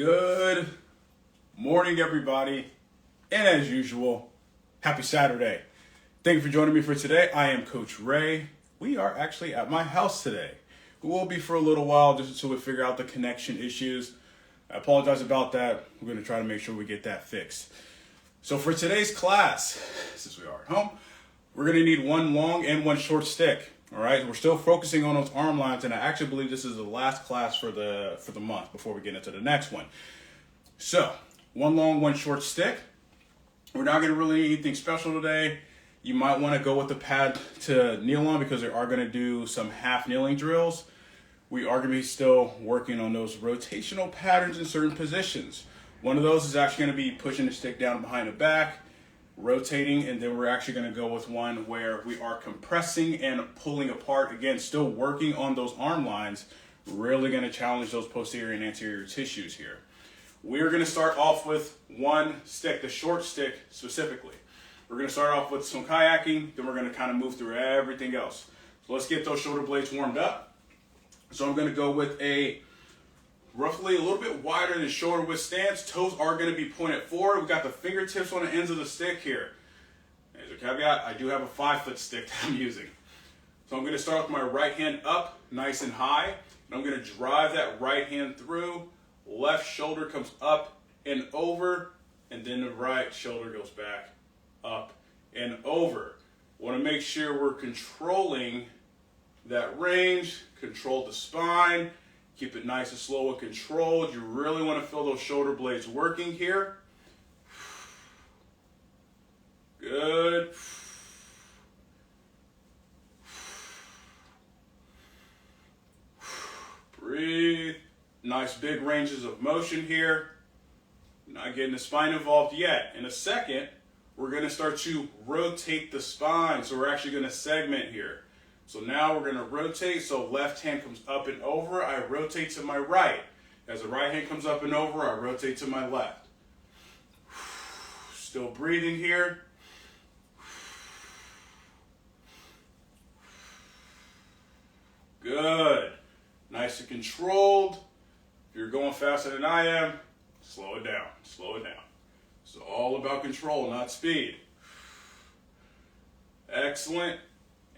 Good morning, everybody, and as usual, happy Saturday. Thank you for joining me for today. I am Coach Ray. We are actually at my house today. We will be for a little while just until we figure out the connection issues. I apologize about that. We're going to try to make sure we get that fixed. So for today's class, since we are at home, we're going to need one long and one short stick. All right, we're still focusing on those arm lines, and I actually believe this is the last class for the month before we get into the next one. So, one long, one short stick. We're not going to really need anything special today. You might want to go with the pad to kneel on because we are going to do some half kneeling drills. We are going to be still working on those rotational patterns in certain positions. One of those is actually going to be pushing the stick down behind the back, rotating, and then we're actually going to go with one where we are compressing and pulling apart. Again, still working on those arm lines, really going to challenge those posterior and anterior tissues here. We're going to start off with one stick, the short stick specifically. We're going to start off with some kayaking, then we're going to kind of move through everything else. So let's get those shoulder blades warmed up. So I'm going to go with a roughly a little bit wider than shoulder width stance. Toes are going to be pointed forward. We've got the fingertips on the ends of the stick here. As a caveat, I do have a 5-foot stick that I'm using. So I'm going to start with my right hand up, nice and high. And I'm going to drive that right hand through. Left shoulder comes up and over. And then the right shoulder goes back, up and over. Want to make sure we're controlling that range, control the spine. Keep it nice and slow and controlled. You really want to feel those shoulder blades working here. Good. Breathe. Nice big ranges of motion here. Not getting the spine involved yet. In a second, we're going to start to rotate the spine. So we're actually going to segment here. So now we're going to rotate, so left hand comes up and over, I rotate to my right. As the right hand comes up and over, I rotate to my left. Still breathing here. Good. Nice and controlled. If you're going faster than I am, slow it down, slow it down. It's all about control, not speed. Excellent.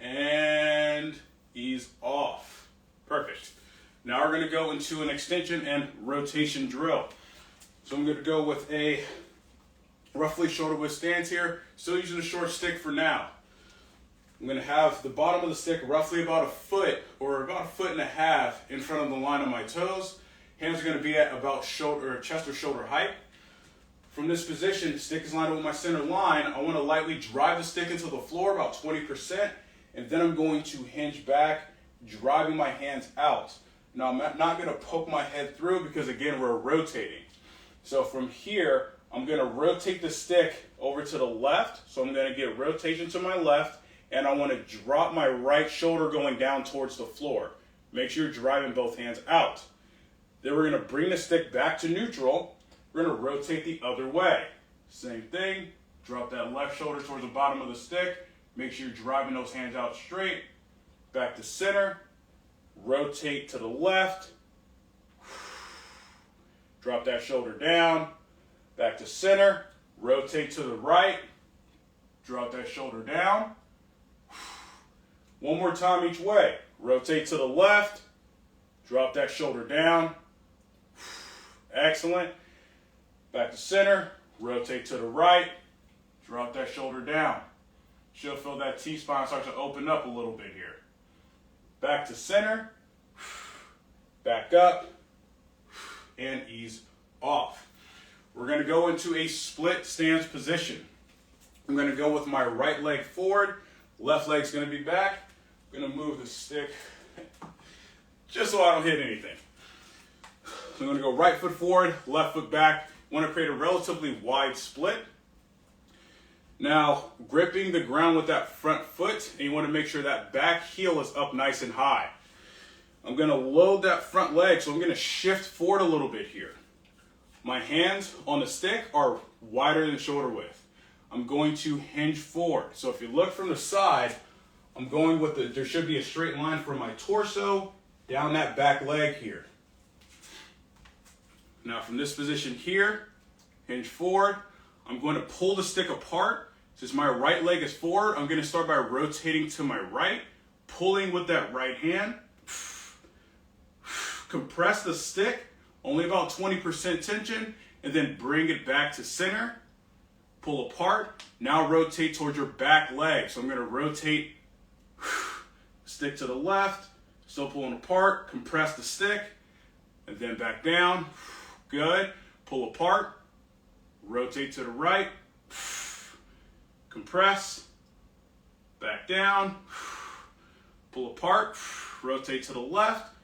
And ease off. Perfect. Now we're going to go into an extension and rotation drill. So I'm going to go with a roughly shoulder width stance here. Still using a short stick for now. I'm going to have the bottom of the stick roughly about a foot or about a foot and a half in front of the line of my toes. Hands are going to be at about chest or shoulder height. From this position, stick is lined up with my center line. I want to lightly drive the stick into the floor about 20%. And then I'm going to hinge back, driving my hands out. Now I'm not going to poke my head through because again, we're rotating. So from here, I'm going to rotate the stick over to the left. So I'm going to get rotation to my left, and I want to drop my right shoulder going down towards the floor. Make sure you're driving both hands out. Then we're going to bring the stick back to neutral. We're going to rotate the other way. Same thing, drop that left shoulder towards the bottom of the stick. Make sure you're driving those hands out straight. Back to center. Rotate to the left. Drop that shoulder down. Back to center. Rotate to the right. Drop that shoulder down. One more time each way. Rotate to the left. Drop that shoulder down. Excellent. Back to center. Rotate to the right. Drop that shoulder down. She'll feel that T-spine start to open up a little bit here. Back to center, back up, and ease off. We're going to go into a split stance position. I'm going to go with my right leg forward, left leg's going to be back. I'm going to move the stick just so I don't hit anything. So I'm going to go right foot forward, left foot back. I want to create a relatively wide split. Now, gripping the ground with that front foot, and you want to make sure that back heel is up nice and high. I'm going to load that front leg, so I'm going to shift forward a little bit here. My hands on the stick are wider than shoulder width. I'm going to hinge forward. So if you look from the side, I'm going with there should be a straight line from my torso down that back leg here. Now from this position here, hinge forward, I'm going to pull the stick apart. Since my right leg is forward, I'm going to start by rotating to my right, pulling with that right hand. Compress the stick, only about 20% tension, and then bring it back to center. Pull apart. Now rotate towards your back leg. So I'm going to rotate, stick to the left, still pulling apart, compress the stick, and then back down. Good. Pull apart, rotate to the right, compress, back down, pull apart, rotate to the left,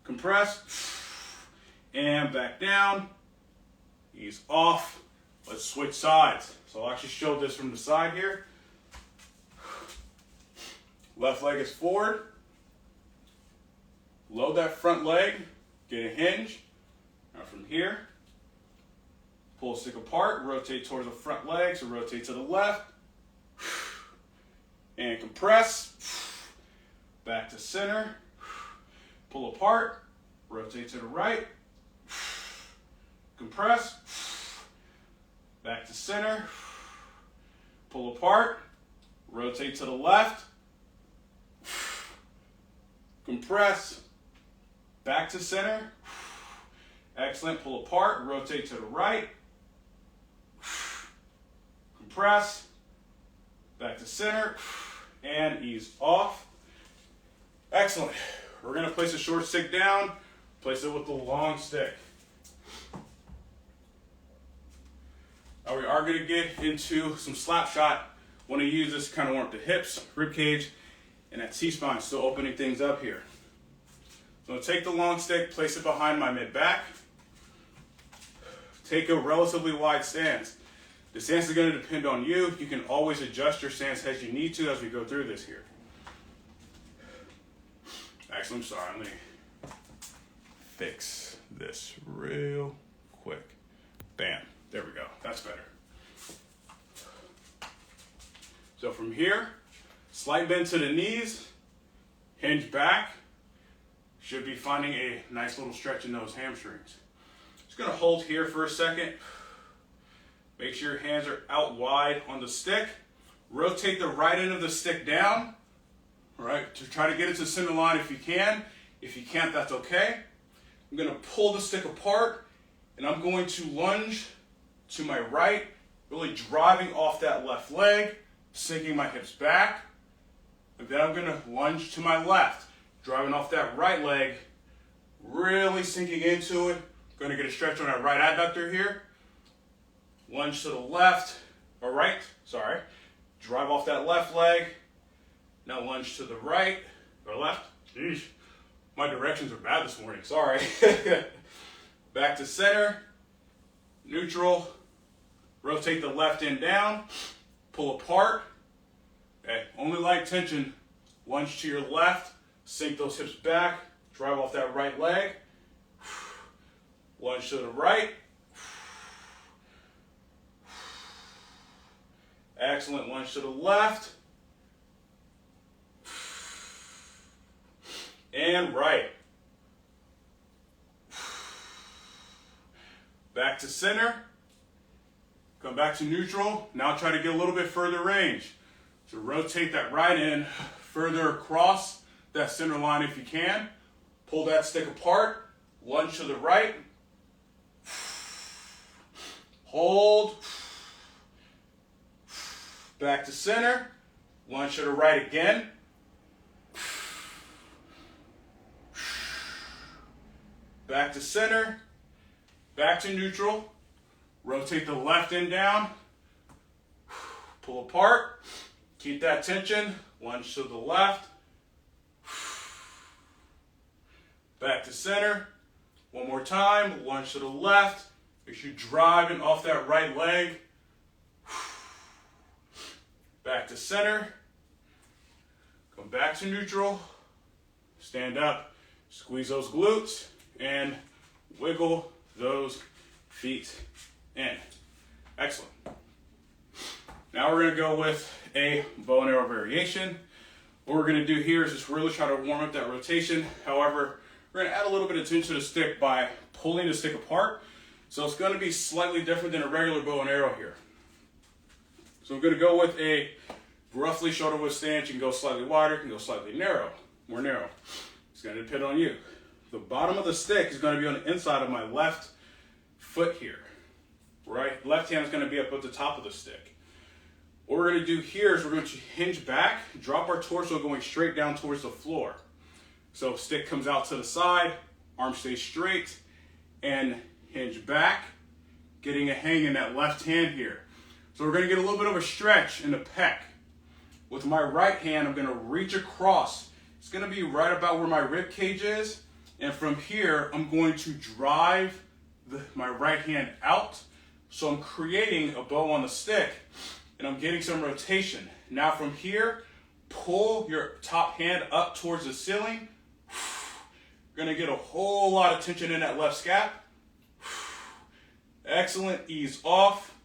compress, and back down, ease off. Let's switch sides. So I'll actually show this from the side here. Left leg is forward. Load that front leg, get a hinge. Now from here, pull stick apart, rotate towards the front leg, so rotate to the left, and compress, back to center, pull apart, rotate to the right, compress, back to center, pull apart, rotate to the left, compress, back to center, excellent, pull apart, rotate to the right, compress, back to center, and ease off. Excellent. We're going to place a short stick down, place it with the long stick. Now we are going to get into some slap shot. Want to use this to kind of warm up the hips, rib cage, and that C-spine, still opening things up here. So take the long stick, place it behind my mid-back. Take a relatively wide stance. The stance is going to depend on you. You can always adjust your stance as you need to as we go through this here. Actually, I'm sorry. Let me fix this real quick. Bam. There we go. That's better. So from here, slight bend to the knees, hinge back. Should be finding a nice little stretch in those hamstrings. Just going to hold here for a second. Make sure your hands are out wide on the stick. Rotate the right end of the stick down. All right, to try to get it to the center line if you can. If you can't, that's okay. I'm going to pull the stick apart, and I'm going to lunge to my right, really driving off that left leg, sinking my hips back. And then I'm going to lunge to my left, driving off that right leg, really sinking into it. Going to get a stretch on that right adductor here. Lunge to the left, or right, sorry. Drive off that left leg. Now lunge to the right, or left. Jeez, my directions are bad this morning, sorry. Back to center, neutral. Rotate the left end down, pull apart. Okay, only light tension. Lunge to your left, sink those hips back, drive off that right leg. Lunge to the right. Excellent, lunge to the left. And right. Back to center. Come back to neutral. Now try to get a little bit further range. So rotate that right end further across that center line if you can. Pull that stick apart. Lunge to the right. Hold. Back to center. Lunge to the right again. Back to center. Back to neutral. Rotate the left end down. Pull apart. Keep that tension. Lunge to the left. Back to center. One more time. Lunge to the left. Make sure you're driving off that right leg. Back to center. Come back to neutral. Stand up. Squeeze those glutes and wiggle those feet in. Excellent. Now we're going to go with a bow and arrow variation. What we're going to do here is just really try to warm up that rotation. However, we're gonna add a little bit of tension to the stick by pulling the stick apart. So it's gonna be slightly different than a regular bow and arrow here. So we're gonna go with a roughly shoulder width stance. You can go slightly wider, you can go slightly more narrow. It's gonna depend on you. The bottom of the stick is gonna be on the inside of my left foot here, right? Left hand is gonna be up at the top of the stick. What we're gonna do here is we're going to hinge back, drop our torso going straight down towards the floor. So stick comes out to the side, arm stays straight, and hinge back, getting a hang in that left hand here. So we're gonna get a little bit of a stretch in the pec. With my right hand, I'm gonna reach across. It's gonna be right about where my rib cage is. And from here, I'm going to drive my right hand out. So I'm creating a bow on the stick and I'm getting some rotation. Now from here, pull your top hand up towards the ceiling. You're gonna get a whole lot of tension in that left scap. Excellent, ease off.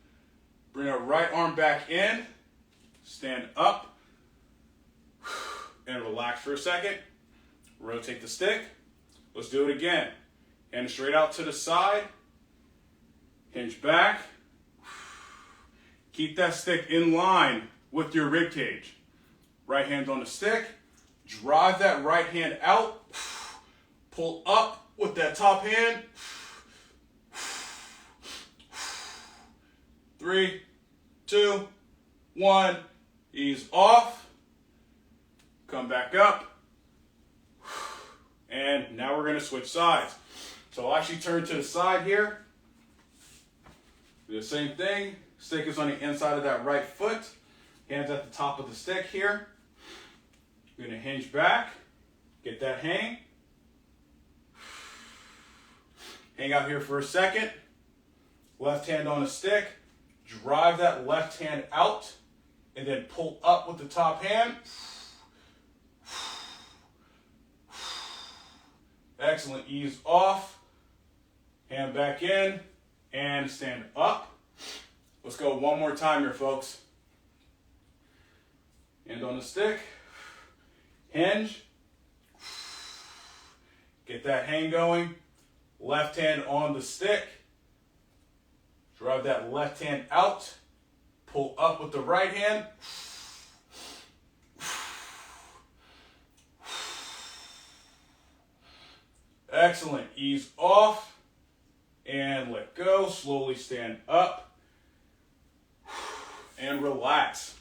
Bring our right arm back in, stand up, and relax for a second. Rotate the stick. Let's do it again. Hand straight out to the side, hinge back. Keep that stick in line with your rib cage. Right hand on the stick, drive that right hand out, pull up with that top hand. 3, 2, 1, ease off, come back up, and now we're going to switch sides. So I'll actually turn to the side here, do the same thing, stick is on the inside of that right foot, hands at the top of the stick here, I'm going to hinge back, get that hang out here for a second, left hand on the stick, drive that left hand out, and then pull up with the top hand. Excellent, ease off, hand back in, and stand up. Let's go one more time here, folks. Hand on the stick, hinge, get that hang going, left hand on the stick, drive that left hand out, pull up with the right hand. Excellent, ease off and let go, slowly stand up and relax.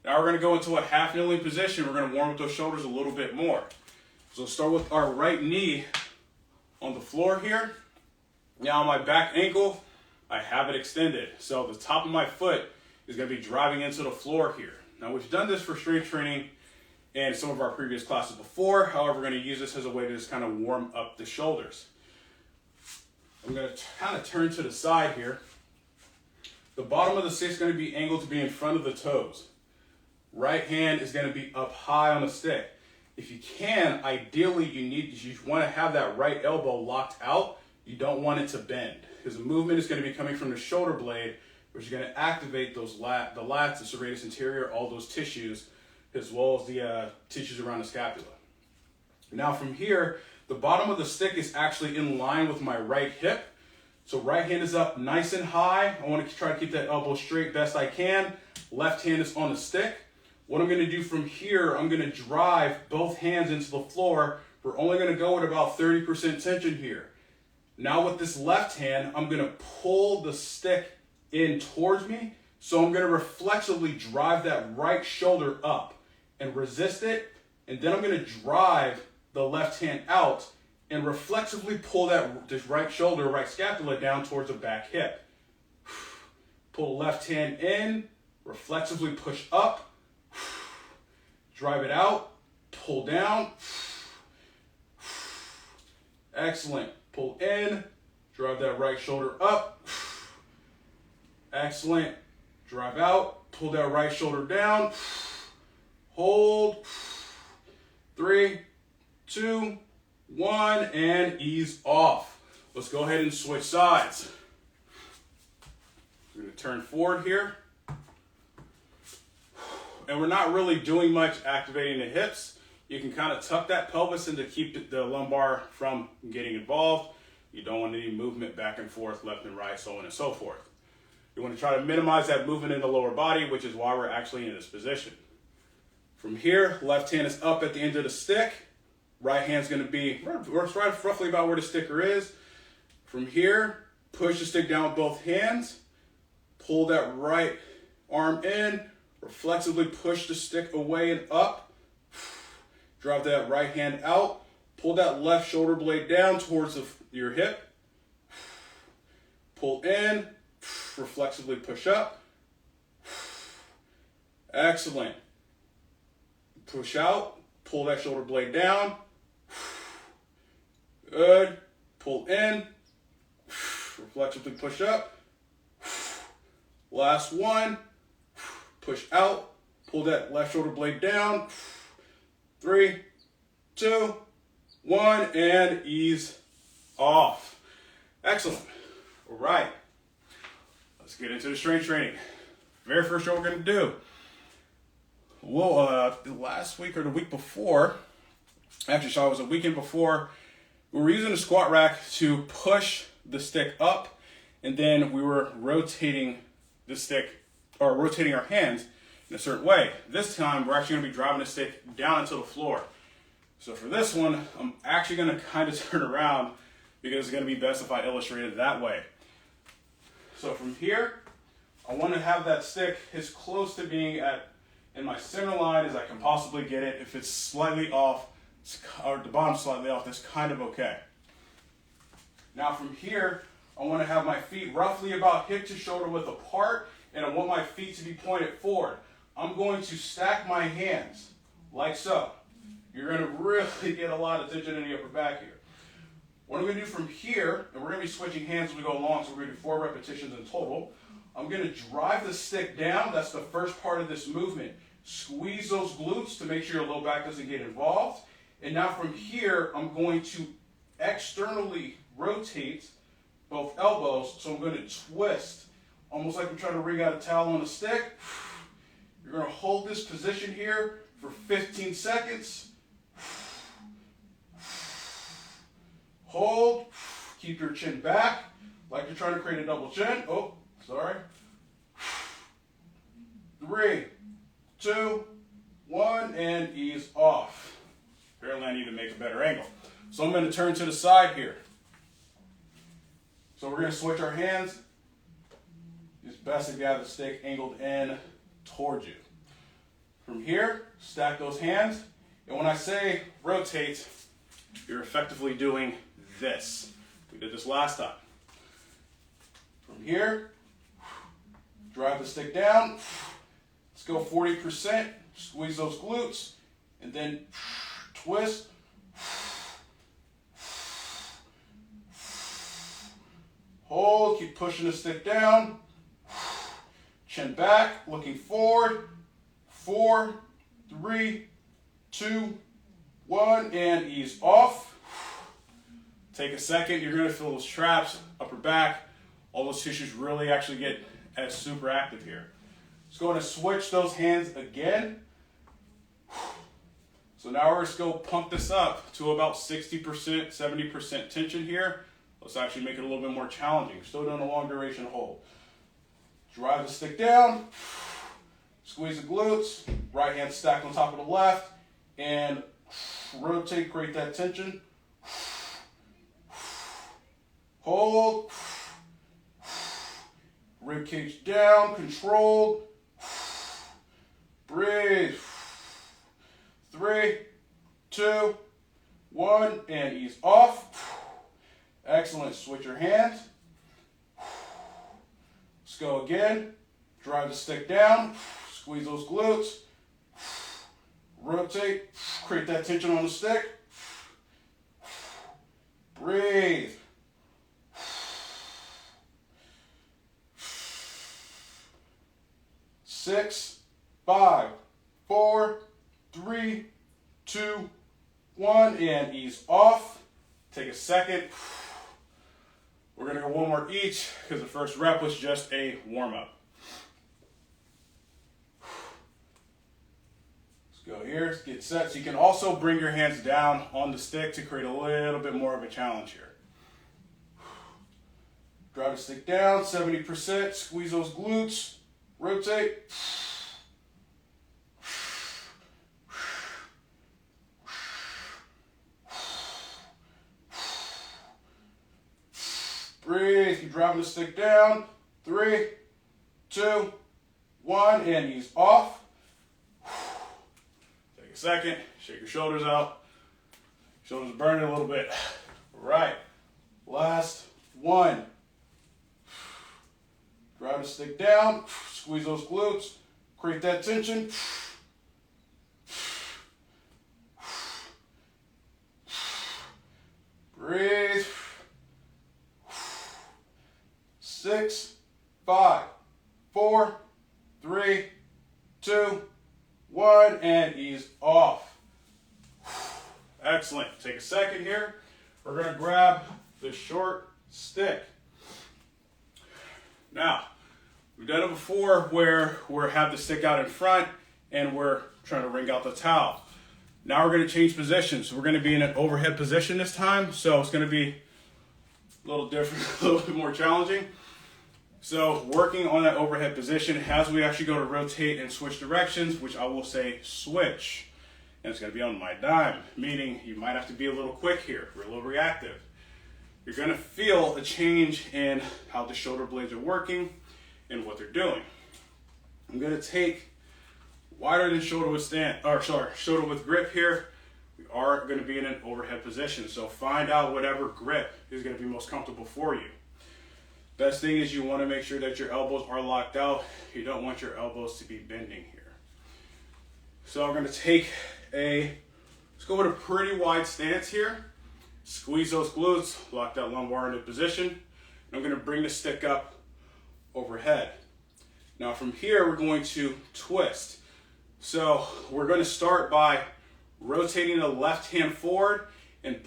Now we're gonna go into a half kneeling position. We're gonna warm up those shoulders a little bit more. So start with our right knee on the floor here. Now on my back ankle, I have it extended. So the top of my foot is gonna be driving into the floor here. Now we've done this for strength training in some of our previous classes before. However, we're gonna use this as a way to just kind of warm up the shoulders. I'm gonna kind of turn to the side here. The bottom of the stick is gonna be angled to be in front of the toes. Right hand is gonna be up high on the stick. If you can, ideally you wanna have that right elbow locked out. You don't want it to bend, because the movement is going to be coming from the shoulder blade, which is going to activate those the lats, the serratus anterior, all those tissues, as well as the tissues around the scapula. Now from here, the bottom of the stick is actually in line with my right hip. So right hand is up nice and high. I want to try to keep that elbow straight best I can. Left hand is on the stick. What I'm going to do from here, I'm going to drive both hands into the floor. We're only going to go at about 30% tension here. Now with this left hand, I'm gonna pull the stick in towards me. So I'm gonna reflexively drive that right shoulder up and resist it. And then I'm gonna drive the left hand out and reflexively pull this right shoulder, right scapula down towards the back hip. Pull the left hand in, reflexively push up, drive it out, pull down. Excellent. Pull in, drive that right shoulder up. Excellent. Drive out, pull that right shoulder down. Hold. 3, 2, 1, and ease off. Let's go ahead and switch sides. We're going to turn forward here. And we're not really doing much activating the hips. You can kind of tuck that pelvis in to keep the lumbar from getting involved. You don't want any movement back and forth, left and right, so on and so forth. You want to try to minimize that movement in the lower body, which is why we're actually in this position. From here, left hand is up at the end of the stick. Right hand's going to be roughly about where the sticker is. From here, push the stick down with both hands. Pull that right arm in. Reflexively push the stick away and up. Drive that right hand out. Pull that left shoulder blade down towards your hip. Pull in. Reflexively push up. Excellent. Push out. Pull that shoulder blade down. Good. Pull in. Reflexively push up. Last one. Push out. Pull that left shoulder blade down. 3, 2, 1, and ease off. Excellent. All right. Let's get into the strength training. Very first show we're going to do. Well, last week or the week before, actually, so it was a weekend before, we were using the squat rack to push the stick up, and then we were rotating the stick, or rotating our hands in a certain way. This time, we're actually going to be driving the stick down into the floor. So for this one, I'm actually going to kind of turn around because it's going to be best if I illustrate it that way. So from here, I want to have that stick as close to being in my center line as I can possibly get it. If it's slightly off, or the bottom slightly off, that's kind of okay. Now from here, I want to have my feet roughly about hip to shoulder width apart, and I want my feet to be pointed forward. I'm going to stack my hands like so. You're going to really get a lot of tension in the upper back here. What I'm going to do from here, and we're going to be switching hands as we go along, so we're going to do 4 repetitions in total. I'm going to drive the stick down. That's the first part of this movement. Squeeze those glutes to make sure your low back doesn't get involved. And now from here, I'm going to externally rotate both elbows. So I'm going to twist, almost like I'm trying to wring out a towel on a stick. You're going to hold this position here for 15 seconds. Hold. Keep your chin back, like you're trying to create a double chin. Oh, sorry. 3, 2, 1, and ease off. Apparently I need to make a better angle. So I'm going to turn to the side here. So we're going to switch our hands. It's best if you have the stick angled in towards you. From here, stack those hands. And when I say rotate, you're effectively doing this. We did this last time. From here, drive the stick down. Let's go 40%. Squeeze those glutes. And then twist. Hold. Keep pushing the stick down. Chin back. Looking forward. 4, 3, 2, 1. And ease off. Take a second. You're going to feel those traps, upper back. All those tissues really actually get super active here. Just going to switch those hands again. So now we're just going to pump this up to about 60%, 70% tension here. Let's actually make it a little bit more challenging. Still doing a long duration hold. Drive the stick down. Squeeze the glutes. Right hand stacked on top of the left. And rotate, create that tension. Hold. Rib cage down, controlled. Breathe. 3, 2, 1, and ease off. Excellent. Switch your hands. Let's go again. Drive the stick down. Squeeze those glutes. Rotate. Create that tension on the stick. Breathe. 6, 5, 4, 3, 2, 1, and ease off. Take a second. We're going to go one more each because the first rep was just a warm-up. Let's go here, get set. So you can also bring your hands down on the stick to create a little bit more of a challenge here. Drive the stick down, 70%, squeeze those glutes, rotate. Breathe, keep driving the stick down. 3, 2, 1, and ease off. Take a second, shake your shoulders out. Shoulders burning a little bit. Right, last one. Drive the stick down, squeeze those glutes, create that tension. Breathe. 6, 5, 4, 3, 2, 1, and ease off. Excellent. Take a second here. We're going to grab the short stick. Now, we've done it before where we have the stick out in front and we're trying to wring out the towel. Now we're going to change positions. We're going to be in an overhead position this time, so it's going to be a little different, a little bit more challenging. So working on that overhead position as we actually go to rotate and switch directions, which I will say switch. And it's going to be on my dime, meaning you might have to be a little quick here, a little reactive. You're going to feel a change in how the shoulder blades are working and what they're doing. I'm going to take wider than shoulder width grip here. We are going to be in an overhead position, so find out whatever grip is going to be most comfortable for you. Best thing is you want to make sure that your elbows are locked out. You don't want your elbows to be bending here. So I'm going to take let's go with a pretty wide stance here. Squeeze those glutes, lock that lumbar into position. And I'm going to bring the stick up overhead. Now from here, we're going to twist. So we're going to start by rotating the left hand forward and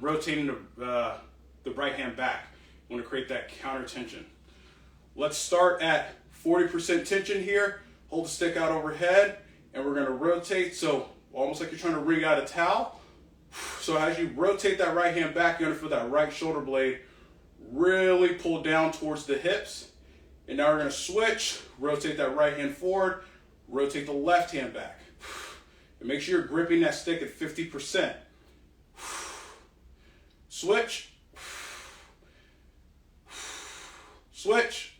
rotating the right hand back. I want to create that counter tension. Let's start at 40% tension here. Hold the stick out overhead, and we're going to rotate. So almost like you're trying to wring out a towel. So as you rotate that right hand back, you're going to feel that right shoulder blade really pull down towards the hips. And now we're going to switch, rotate that right hand forward, rotate the left hand back. And make sure you're gripping that stick at 50%. Switch. Switch.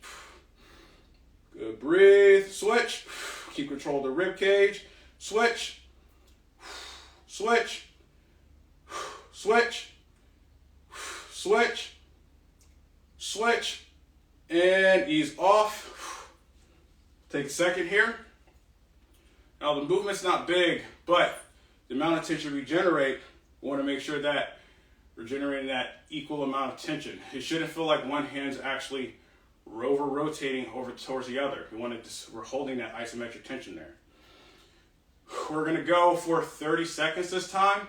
Good. Breathe. Switch. Keep control of the rib cage. Switch. Switch. Switch. Switch. Switch. And ease off. Take a second here. Now the movement's not big, but the amount of tension we generate, we want to make sure that we're generating that equal amount of tension. It shouldn't feel like one hand's actually rotating over towards the other. We're holding that isometric tension there. We're going to go for 30 seconds this time.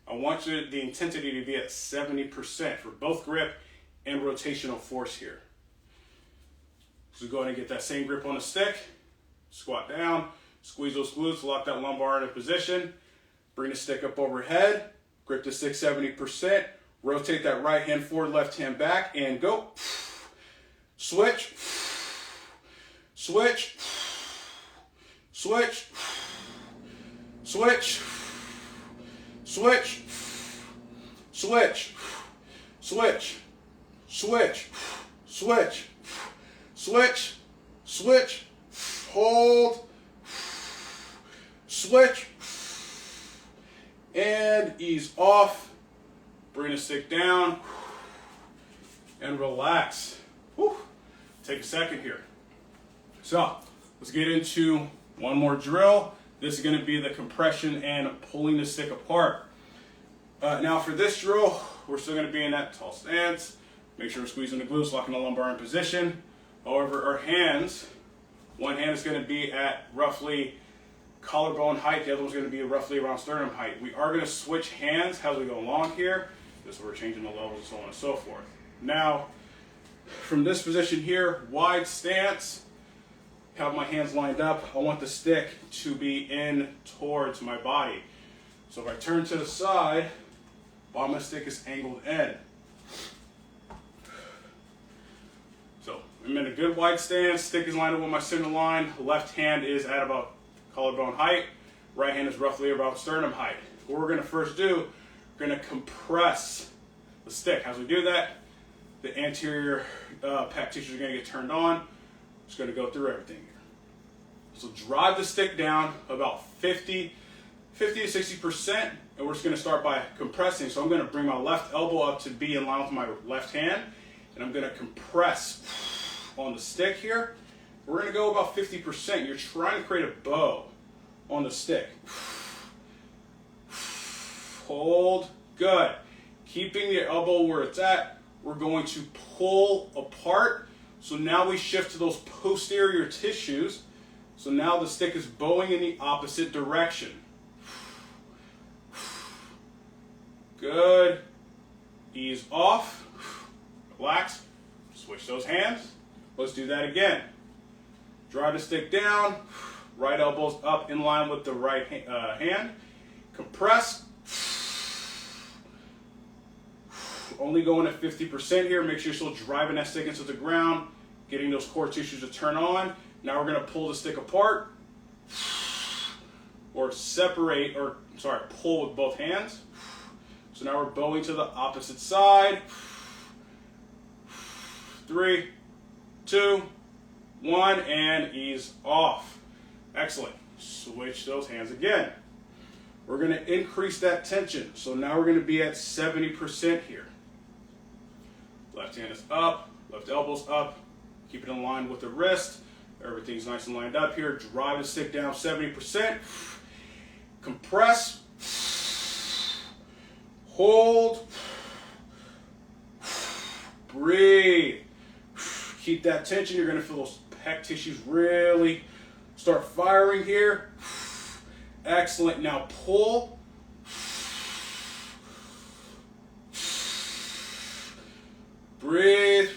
I want the intensity to be at 70% for both grip and rotational force here. So go ahead and get that same grip on the stick. Squat down, squeeze those glutes, lock that lumbar into position. Bring the stick up overhead, grip the stick 70%, rotate that right hand forward, left hand back, and go. Switch, switch, switch, switch, switch, switch, switch, switch, switch, switch, switch, hold, switch, and ease off. Bring the stick down and relax. Whew. Take a second here. So let's get into one more drill. This is going to be the compression and pulling the stick apart. Now for this drill, we're still going to be in that tall stance. Make sure we're squeezing the glutes, locking the lumbar in position. However, our hands, one hand is going to be at roughly collarbone height, the other one's going to be roughly around sternum height. We are going to switch hands as we go along here. This is where we're changing the levels and so on and so forth. Now, from this position here, wide stance, have my hands lined up. I want the stick to be in towards my body. So if I turn to the side, bottom of the stick is angled in. So I'm in a good wide stance, stick is lined up with my center line, left hand is at about collarbone height, right hand is roughly about sternum height. What we're gonna first do, we're gonna compress the stick. As we do that, the anterior pec tissues are gonna get turned on. Just gonna go through everything here. So drive the stick down about 50 to 60%, and we're just gonna start by compressing. So I'm gonna bring my left elbow up to be in line with my left hand, and I'm gonna compress on the stick here. We're gonna go about 50%. You're trying to create a bow on the stick. Hold, good. Keeping the elbow where it's at, we're going to pull apart. So now we shift to those posterior tissues. So now the stick is bowing in the opposite direction. Good. Ease off. Relax. Switch those hands. Let's do that again. Drive the stick down. Right elbow's up in line with the right hand. Compress. Only going at 50% here. Make sure you're still driving that stick into the ground, getting those core tissues to turn on. Now we're going to pull the stick apart, or separate, or sorry, pull with both hands. So now we're bowing to the opposite side. 3, 2, 1, and ease off. Excellent. Switch those hands again. We're going to increase that tension. So now we're going to be at 70% here. Left hand is up, left elbow's up. Keep it in line with the wrist. Everything's nice and lined up here. Drive the stick down 70%. Compress. Hold. Breathe. Keep that tension. You're going to feel those pec tissues really start firing here. Excellent. Now pull. Breathe.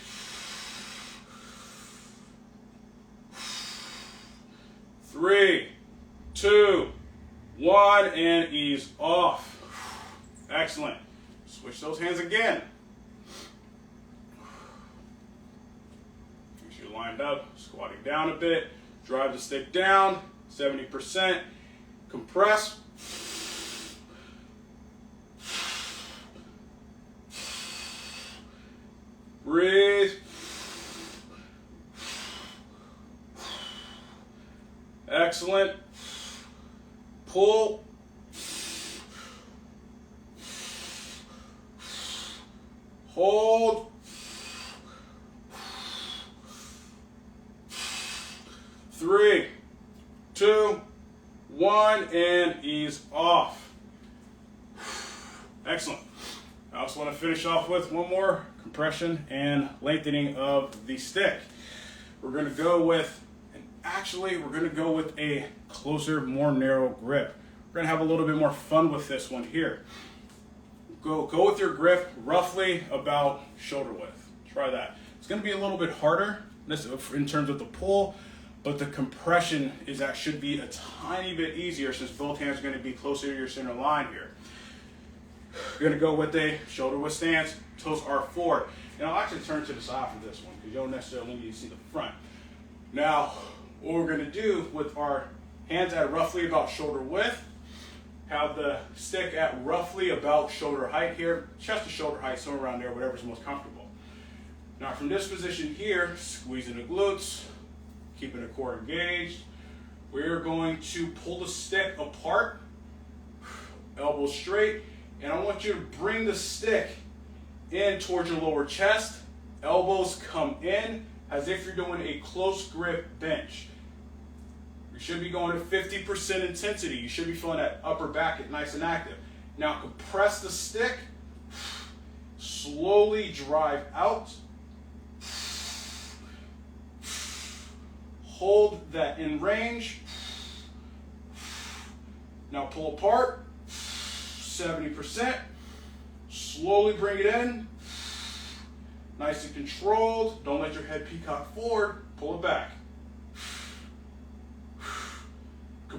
Three, 2, 1, and ease off. Excellent. Switch those hands again. Make sure you're lined up, squatting down a bit. Drive the stick down, 70%. Compress. Breathe. Excellent. Pull. Hold. 3, 2, 1, and ease off. Excellent. I also want to finish off with one more compression and lengthening of the stick. We're going to go with, we're going to go with a closer, more narrow grip. We're going to have a little bit more fun with this one here. Go with your grip roughly about shoulder width. Try that. It's going to be a little bit harder in terms of the pull, but the compression should be a tiny bit easier since both hands are going to be closer to your center line here. We're going to go with a shoulder width stance, toes are forward. And I'll actually turn to the side for this one because you don't necessarily need to see the front. Now, what we're going to do with our hands at roughly about shoulder width, have the stick at roughly about shoulder height here, chest to shoulder height, somewhere around there, whatever's most comfortable. Now from this position here, squeezing the glutes, keeping the core engaged, we're going to pull the stick apart, elbows straight, and I want you to bring the stick in towards your lower chest, elbows come in as if you're doing a close grip bench. You should be going to 50% intensity. You should be feeling that upper back nice and active. Now compress the stick, slowly drive out, hold that in range. Now pull apart, 70%, slowly bring it in, nice and controlled. Don't let your head peacock forward, pull it back.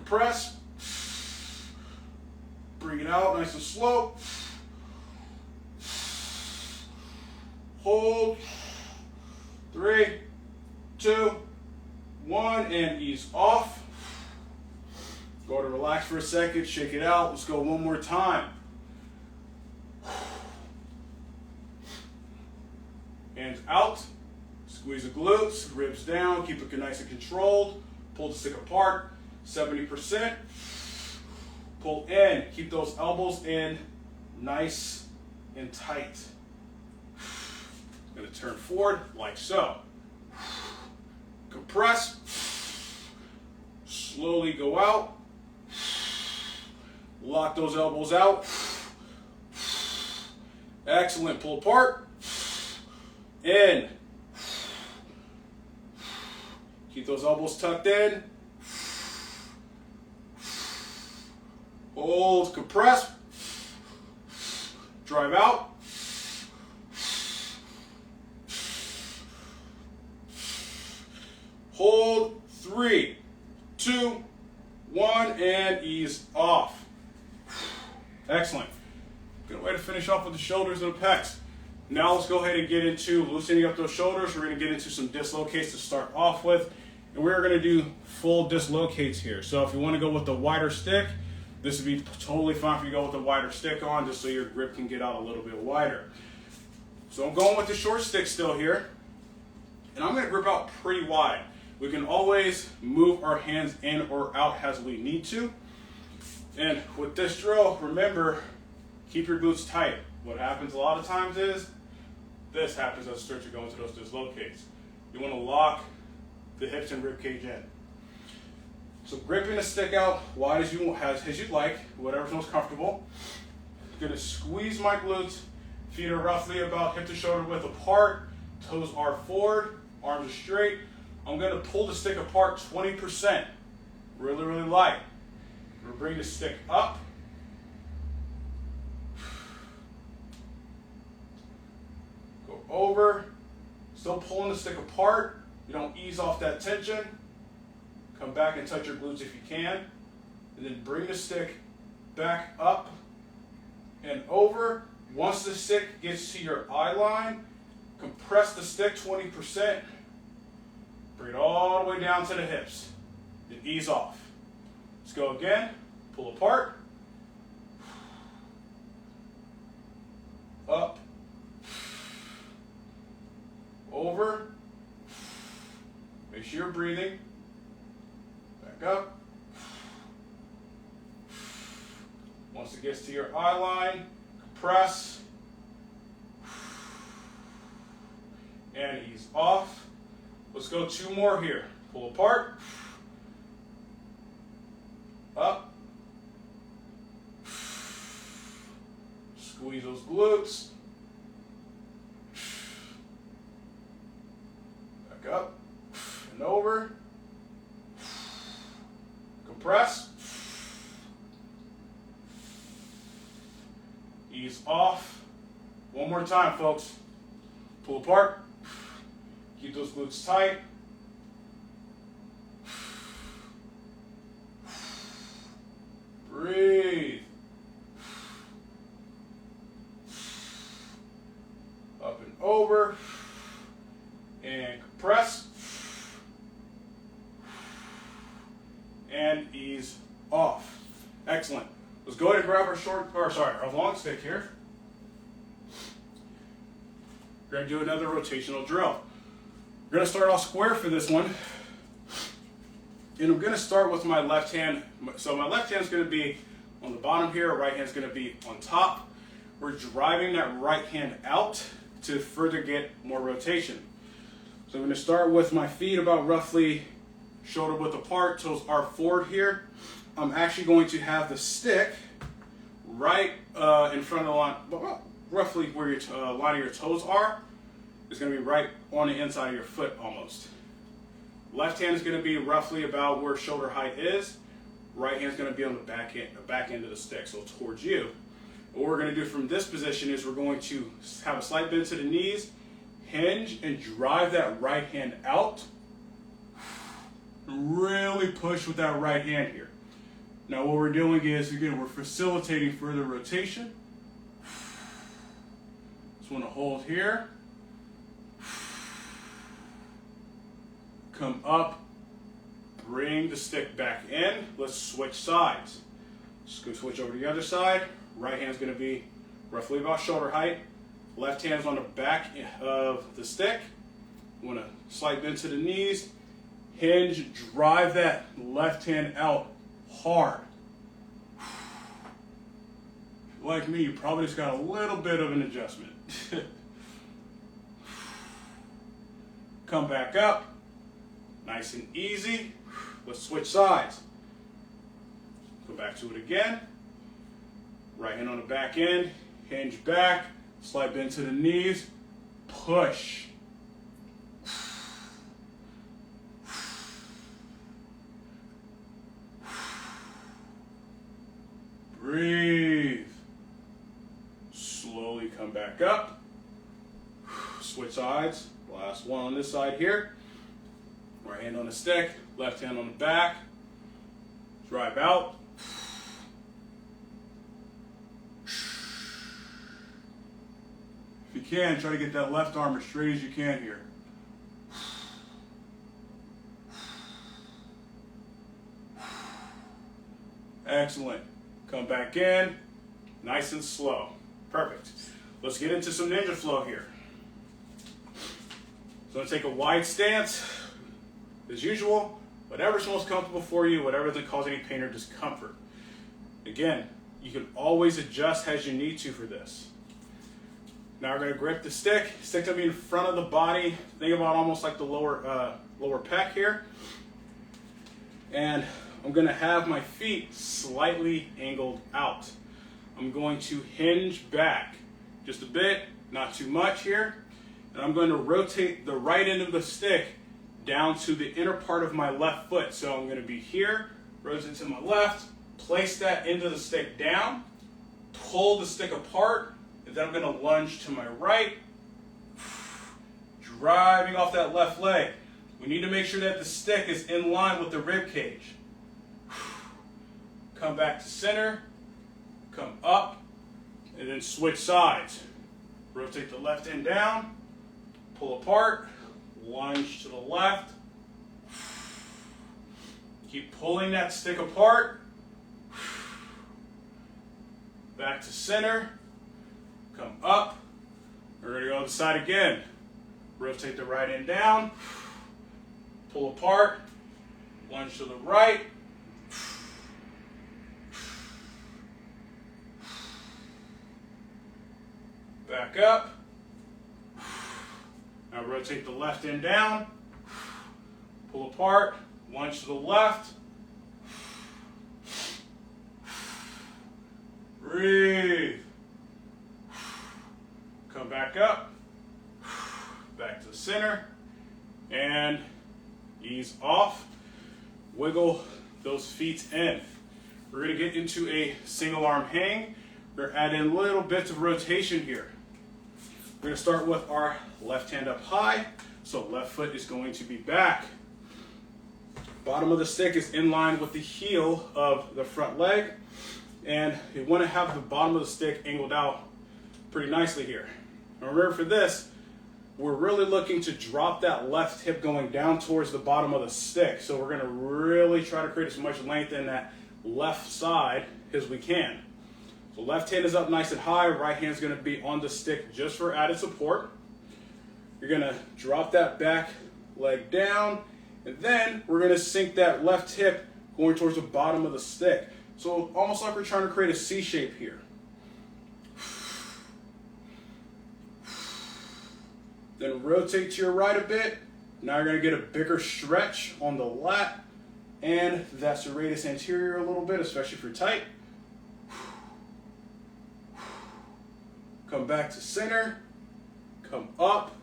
compress. Bring it out nice and slow. Hold. 3, 2, 1, and ease off. Go to relax for a second, shake it out. Let's go one more time. Hands out. Squeeze the glutes, ribs down, keep it nice and controlled. Pull the stick apart, 70%. Pull in, keep those elbows in nice and tight. Gonna turn forward like so. Compress. Slowly go out. Lock those elbows out. Excellent, pull apart. In. Keep those elbows tucked in. Hold, compress. Drive out. Hold, 3, 2, 1, and ease off. Excellent. Good way to finish off with the shoulders and the pecs. Now let's go ahead and get into loosening up those shoulders. We're going to get into some dislocates to start off with. And we're going to do full dislocates here. So if you want to go with the wider stick, this would be totally fine if you go with the wider stick on, just so your grip can get out a little bit wider. So I'm going with the short stick still here. And I'm going to grip out pretty wide. We can always move our hands in or out as we need to. And with this drill, remember, keep your glutes tight. What happens a lot of times is, this happens as you start to go into those dislocates. You want to lock the hips and rib cage in. So gripping the stick out wide as you'd like, whatever's most comfortable. I'm gonna squeeze my glutes. Feet are roughly about hip to shoulder width apart. Toes are forward, arms are straight. I'm gonna pull the stick apart 20%, really, really light. I'm gonna bring the stick up. Go over, still pulling the stick apart. You don't ease off that tension. Come back and touch your glutes if you can. And then bring the stick back up and over. Once the stick gets to your eye line, compress the stick 20%. Bring it all the way down to the hips. Then ease off. Let's go again. Pull apart. Up. Over. Make sure you're breathing. Back up. Once it gets to your eye line, compress. And ease off. Let's go 2 more here. Pull apart. Up. Squeeze those glutes. Back up and over. Compress. Ease off. One more time, folks. Pull apart. Keep those glutes tight. Breathe. Up and over. And compress. And ease off. Excellent. Let's go ahead and grab our long stick here. We're going to do another rotational drill. We're going to start off square for this one. And I'm going to start with my left hand. So my left hand is going to be on the bottom here. Right hand is going to be on top. We're driving that right hand out to further get more rotation. So I'm going to start with my feet about roughly shoulder width apart. Toes are forward here. I'm actually going to have the stick right in front of the line, roughly where your line of your toes are. It's going to be right on the inside of your foot almost. Left hand is going to be roughly about where shoulder height is. Right hand is going to be on the back end of the stick, so towards you. What we're going to do from this position is we're going to have a slight bend to the knees, hinge, and drive that right hand out. Really push with that right hand here. Now what we're doing is, again, we're facilitating further rotation. Just want to hold here. Come up, bring the stick back in. Let's switch sides. Just go switch over to the other side. Right hand's going to be roughly about shoulder height. Left hand's on the back of the stick. Want to slight bend to the knees. Hinge, drive that left hand out hard. Like me, you probably just got a little bit of an adjustment. Come back up. Nice and easy. Let's switch sides. Go back to it again. Right hand on the back end. Hinge back. Slight bend to the knees. Push. Breathe. Slowly come back up. Switch sides. Last one on this side here. Right hand on the stick, left hand on the back. Drive out. If you can, try to get that left arm as straight as you can here. Excellent. Come back in, nice and slow. Perfect. Let's get into some ninja flow here. So I'm gonna take a wide stance, as usual, whatever's most comfortable for you, whatever doesn't cause any pain or discomfort. Again, you can always adjust as you need to for this. Now we're gonna grip the stick. Stick's gonna be in front of the body. Think about almost like the lower pec here. And I'm gonna have my feet slightly angled out. I'm going to hinge back just a bit, not too much here. And I'm going to rotate the right end of the stick down to the inner part of my left foot. So I'm going to be here, rotate to my left, place that into the stick down, pull the stick apart, and then I'm going to lunge to my right, driving off that left leg. We need to make sure that the stick is in line with the rib cage. Come back to center, come up, and then switch sides. Rotate the left end down, pull apart, lunge to the left. Keep pulling that stick apart. Back to center, come up. We're going to go to the side again. Rotate the right end down, pull apart, lunge to the right. Back up. Now rotate the left end down, pull apart, lunge to the left. Breathe. Come back up, back to the center, and ease off. Wiggle those feet in. We're going to get into a single arm hang. We're going to add in little bits of rotation here. We're going to start with our left hand up high, so left foot is going to be back. Bottom of the stick is in line with the heel of the front leg, and you want to have the bottom of the stick angled out pretty nicely here. Now remember, for this, we're really looking to drop that left hip going down towards the bottom of the stick, so we're going to really try to create as much length in that left side as we can. So left hand is up nice and high, right hand's going to be on the stick just for added support. You're going to drop that back leg down, and then we're going to sink that left hip going towards the bottom of the stick. So almost like we're trying to create a C shape here. Then rotate to your right a bit. Now you're going to get a bigger stretch on the lat and that serratus anterior a little bit, especially if you're tight. Come back to center, come up,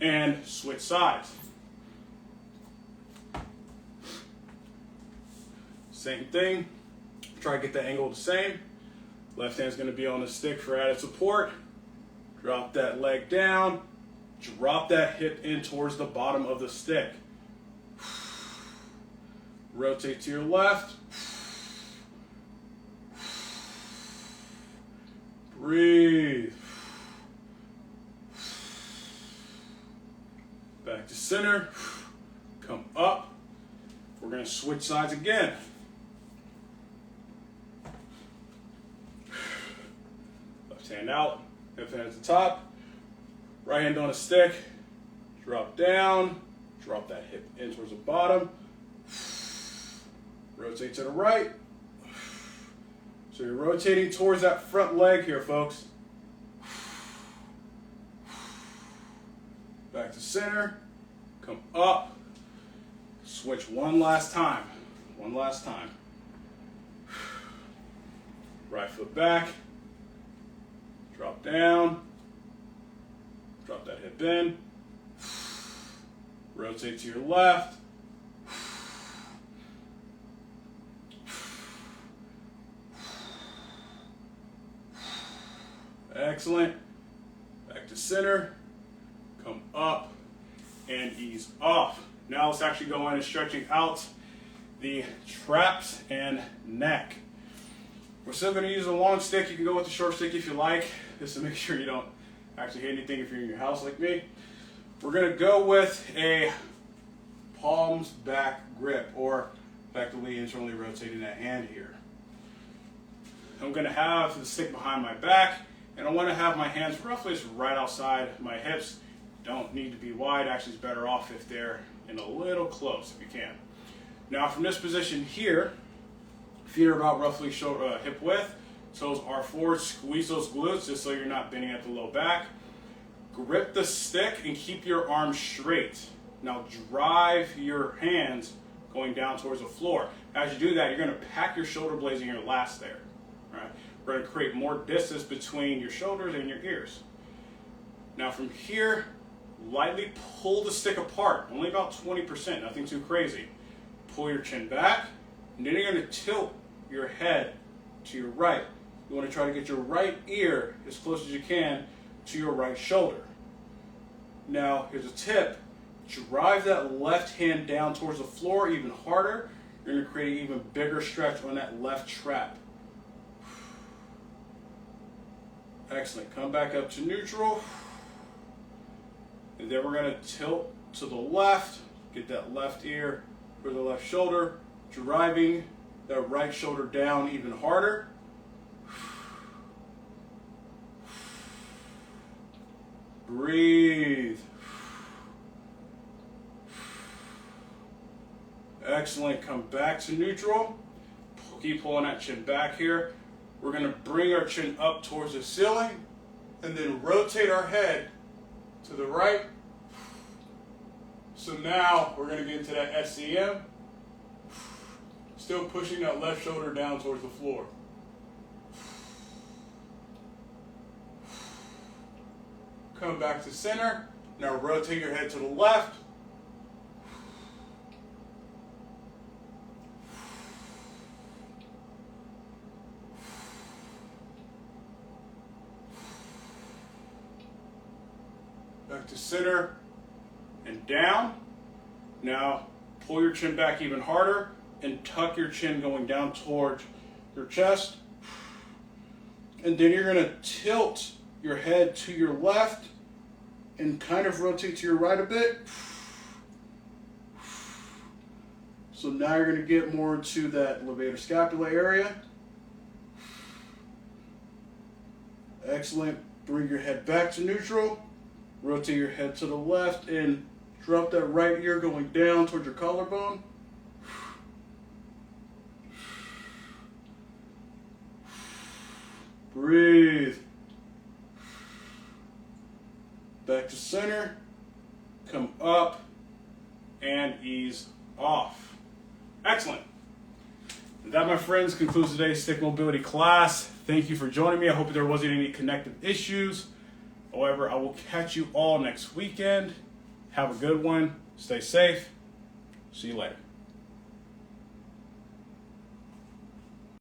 and switch sides. Same thing, try to get the angle the same. Left hand's gonna be on the stick for added support. Drop that leg down, drop that hip in towards the bottom of the stick. Rotate to your left, Breathe. Back to center. Come up. We're going to switch sides again. Left hand out, left hand at the top. Right hand on a stick. Drop down. Drop that hip in towards the bottom. Rotate to the right. So you're rotating towards that front leg here, folks. Back to center. Come up. Switch one last time. One last time. Right foot back. Drop down. Drop that hip in. Rotate to your left. Excellent. Back to center. Come up and ease off. Now let's actually go in and stretching out the traps and neck. We're still going to use a long stick. You can go with the short stick if you like, just to make sure you don't actually hit anything if you're in your house like me. We're going to go with a palms back grip, or effectively internally rotating that hand here. I'm going to have the stick behind my back, and I want to have my hands roughly just right outside my hips. Don't need to be wide. Actually, it's better off if they're in a little close if you can. Now from this position here, feet are about roughly shoulder, hip width. Toes are forward. Squeeze those glutes just so you're not bending at the low back. Grip the stick and keep your arms straight. Now drive your hands going down towards the floor. As you do that, you're going to pack your shoulder blades in your lats there. Right? We're going to create more distance between your shoulders and your ears. Now from here, lightly pull the stick apart, only about 20%, nothing too crazy. Pull your chin back, and then you're going to tilt your head to your right. You want to try to get your right ear as close as you can to your right shoulder. Now, here's a tip. Drive that left hand down towards the floor even harder. You're going to create an even bigger stretch on that left trap. Excellent. Come back up to neutral. And then we're going to tilt to the left, get that left ear for the left shoulder, driving that right shoulder down even harder. Breathe. Excellent. Come back to neutral. Keep pulling that chin back here. We're going to bring our chin up towards the ceiling and then rotate our head to the right. So now we're going to get into that SCM. Still pushing that left shoulder down towards the floor. Come back to center. Now rotate your head to the left. Back to center and down. Now pull your chin back even harder and tuck your chin going down towards your chest. And then you're going to tilt your head to your left and kind of rotate to your right a bit. So now you're going to get more into that levator scapula area. Excellent. Bring your head back to neutral. Rotate your head to the left and drop that right ear going down towards your collarbone. Breathe. Back to center. Come up and ease off. Excellent. And that, my friends, concludes today's stick mobility class. Thank you for joining me. I hope there wasn't any connective issues. However, I will catch you all next weekend. Have a good one. Stay safe. See you later.